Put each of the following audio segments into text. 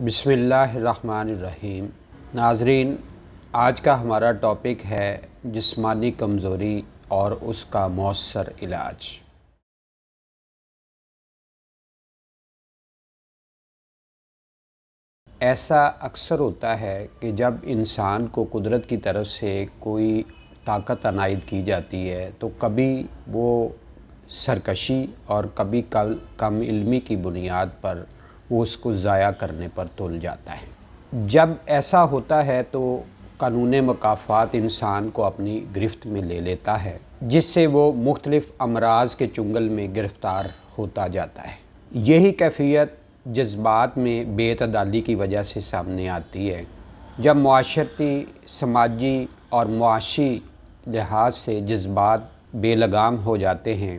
بسم اللہ الرحمن الرحیم۔ ناظرین، آج کا ہمارا ٹاپک ہے جسمانی کمزوری اور اس کا مؤثر علاج۔ ایسا اکثر ہوتا ہے کہ جب انسان کو قدرت کی طرف سے کوئی طاقت عنایت کی جاتی ہے تو کبھی وہ سرکشی اور کبھی کم علمی کی بنیاد پر وہ اس کو ضائع کرنے پر تل جاتا ہے۔ جب ایسا ہوتا ہے تو قانون مکافات انسان کو اپنی گرفت میں لے لیتا ہے، جس سے وہ مختلف امراض کے چنگل میں گرفتار ہوتا جاتا ہے۔ یہی کیفیت جذبات میں بے اعتدالی کی وجہ سے سامنے آتی ہے۔ جب معاشرتی، سماجی اور معاشی لحاظ سے جذبات بے لگام ہو جاتے ہیں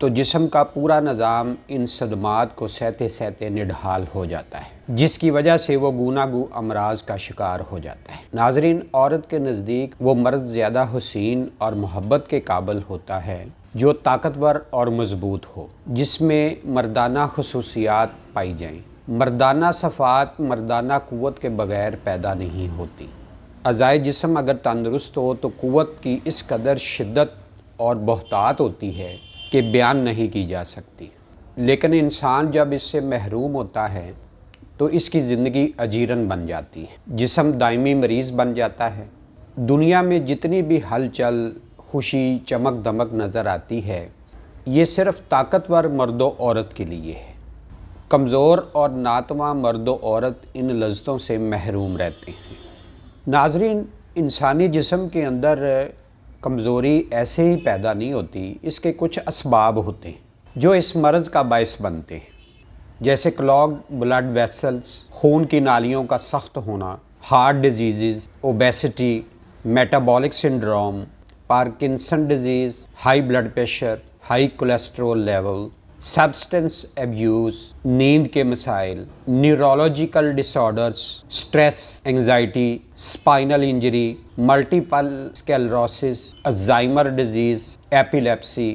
تو جسم کا پورا نظام ان صدمات کو سہتے سہتے نڈھال ہو جاتا ہے، جس کی وجہ سے وہ گوناگو امراض کا شکار ہو جاتا ہے۔ ناظرین، عورت کے نزدیک وہ مرد زیادہ حسین اور محبت کے قابل ہوتا ہے جو طاقتور اور مضبوط ہو، جس میں مردانہ خصوصیات پائی جائیں۔ مردانہ صفات مردانہ قوت کے بغیر پیدا نہیں ہوتی۔ اعضائے جسم اگر تندرست ہو تو قوت کی اس قدر شدت اور بہتات ہوتی ہے کہ بیان نہیں کی جا سکتی، لیکن انسان جب اس سے محروم ہوتا ہے تو اس کی زندگی اجیرن بن جاتی ہے، جسم دائمی مریض بن جاتا ہے۔ دنیا میں جتنی بھی ہلچل، خوشی، چمک دمک نظر آتی ہے، یہ صرف طاقتور مرد و عورت کے لیے ہے۔ کمزور اور ناتواں مرد و عورت ان لذتوں سے محروم رہتے ہیں۔ ناظرین، انسانی جسم کے اندر کمزوری ایسے ہی پیدا نہیں ہوتی، اس کے کچھ اسباب ہوتے ہیں جو اس مرض کا باعث بنتے ہیں، جیسے کلاگ بلڈ ویسلز، خون کی نالیوں کا سخت ہونا، heart diseases, obesity, metabolic syndrome, Parkinson disease, high blood pressure, high cholesterol level, substance abuse, نیند کے مسائل، neurological disorders, stress, anxiety, spinal injury, multiple sclerosis, Alzheimer disease, epilepsy.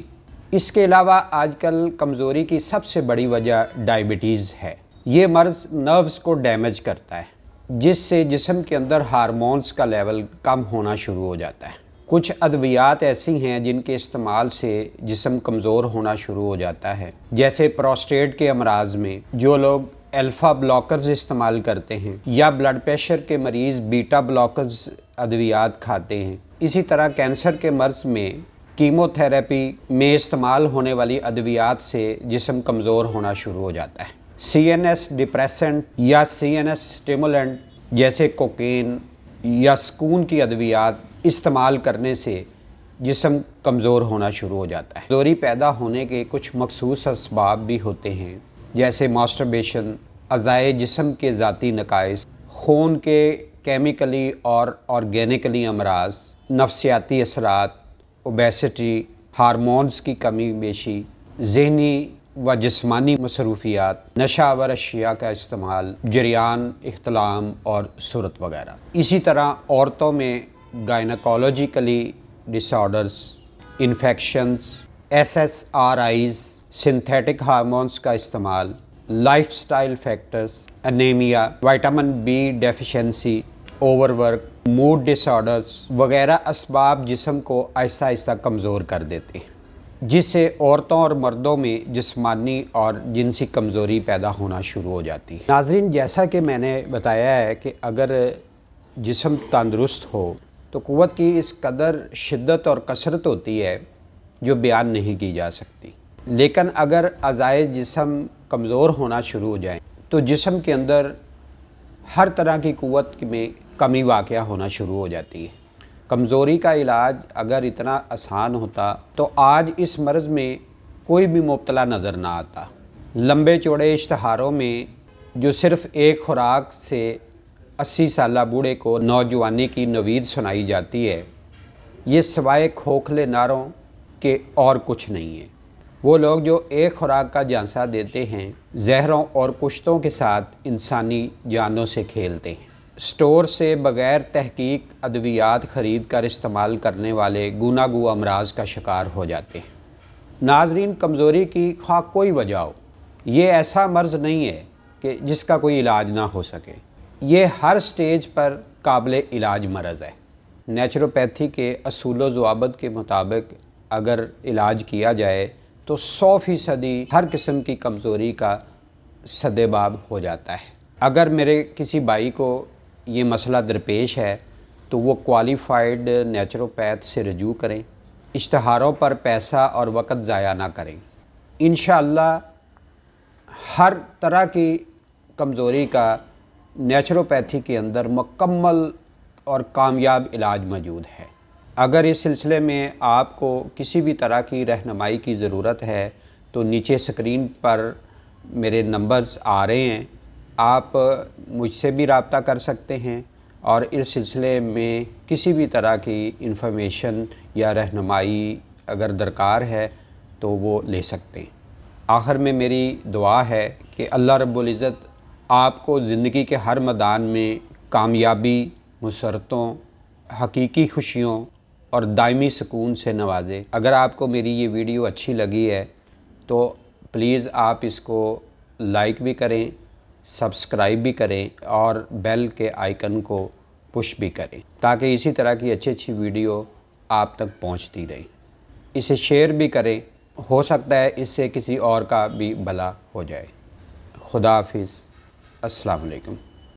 اس کے علاوہ آج کل کمزوری کی سب سے بڑی وجہ ڈائبٹیز ہے۔ یہ مرض نروز کو ڈیمیج کرتا ہے، جس سے جسم کے اندر ہارمونز کا لیول کم ہونا شروع ہو جاتا ہے۔ کچھ ادویات ایسی ہیں جن کے استعمال سے جسم کمزور ہونا شروع ہو جاتا ہے، جیسے پروسٹیٹ کے امراض میں جو لوگ الفا بلاکرز استعمال کرتے ہیں، یا بلڈ پریشر کے مریض بیٹا بلاکرز ادویات کھاتے ہیں۔ اسی طرح کینسر کے مرض میں کیمو تھراپی میں استعمال ہونے والی ادویات سے جسم کمزور ہونا شروع ہو جاتا ہے۔ سی این ایس ڈپریسنٹ یا سی این ایس اسٹیمولنٹ جیسے کوکین یا سکون کی ادویات استعمال کرنے سے جسم کمزور ہونا شروع ہو جاتا ہے۔ کمزوری پیدا ہونے کے کچھ مخصوص اسباب بھی ہوتے ہیں، جیسے ماسٹربیشن، اعضائے جسم کے ذاتی نقائص، خون کے کیمیکلی اور آرگینکلی امراض، نفسیاتی اثرات، اوبیسٹی، ہارمونز کی کمی بیشی، ذہنی و جسمانی مصروفیات، نشہ آور اشیاء کا استعمال، جریان، احتلام اور سرعت وغیرہ۔ اسی طرح عورتوں میں gynaecologically disorders, infections, S S R Is, synthetic hormones کا استعمال، life style factors, anaemia, vitamin B deficiency, over work, mood disorders وغیرہ اسباب جسم کو آہستہ آہستہ کمزور کر دیتے ہیں، جس سے عورتوں اور مردوں میں جسمانی اور جنسی کمزوری پیدا ہونا شروع ہو جاتی ہے۔ ناظرین، جیسا کہ میں نے بتایا ہے کہ اگر جسم تندرست ہو تو قوت کی اس قدر شدت اور کثرت ہوتی ہے جو بیان نہیں کی جا سکتی، لیکن اگر اعضائے جسم کمزور ہونا شروع ہو جائیں تو جسم کے اندر ہر طرح کی قوت میں کمی واقع ہونا شروع ہو جاتی ہے۔ کمزوری کا علاج اگر اتنا آسان ہوتا تو آج اس مرض میں کوئی بھی مبتلا نظر نہ آتا۔ لمبے چوڑے اشتہاروں میں جو صرف ایک خوراک سے 80 سالہ بوڑھے کو نوجوانی کی نوید سنائی جاتی ہے، یہ سوائے کھوکھلے نعروں کے اور کچھ نہیں ہے۔ وہ لوگ جو ایک خوراک کا جھانسا دیتے ہیں، زہروں اور کشتوں کے ساتھ انسانی جانوں سے کھیلتے ہیں۔ سٹور سے بغیر تحقیق ادویات خرید کر استعمال کرنے والے گوناگو امراض کا شکار ہو جاتے ہیں۔ ناظرین، کمزوری کی خواہ کوئی وجہ ہو، یہ ایسا مرض نہیں ہے کہ جس کا کوئی علاج نہ ہو سکے۔ یہ ہر سٹیج پر قابل علاج مرض ہے۔ نیچروپیتھی کے اصول و ضوابط کے مطابق اگر علاج کیا جائے تو 100% ہر قسم کی کمزوری کا سدباب ہو جاتا ہے۔ اگر میرے کسی بھائی کو یہ مسئلہ درپیش ہے تو وہ کوالیفائڈ نیچروپیتھ سے رجوع کریں، اشتہاروں پر پیسہ اور وقت ضائع نہ کریں۔ انشاءاللہ ہر طرح کی کمزوری کا نیچروپیتھی کے اندر مکمل اور کامیاب علاج موجود ہے۔ اگر اس سلسلے میں آپ کو کسی بھی طرح کی رہنمائی کی ضرورت ہے تو نیچے اسکرین پر میرے نمبرز آ رہے ہیں، آپ مجھ سے بھی رابطہ کر سکتے ہیں اور اس سلسلے میں کسی بھی طرح کی انفارمیشن یا رہنمائی اگر درکار ہے تو وہ لے سکتے ہیں۔ آخر میں میری دعا ہے کہ اللہ رب العزت آپ کو زندگی کے ہر میدان میں کامیابی، مسرتوں، حقیقی خوشیوں اور دائمی سکون سے نوازے۔ اگر آپ کو میری یہ ویڈیو اچھی لگی ہے تو پلیز آپ اس کو لائک بھی کریں، سبسکرائب بھی کریں اور بیل کے آئیکن کو پش بھی کریں تاکہ اسی طرح کی اچھی ویڈیو آپ تک پہنچتی رہے۔ اسے شیئر بھی کریں، ہو سکتا ہے اس سے کسی اور کا بھی بھلا ہو جائے۔ خدا حافظ، السلام علیکم۔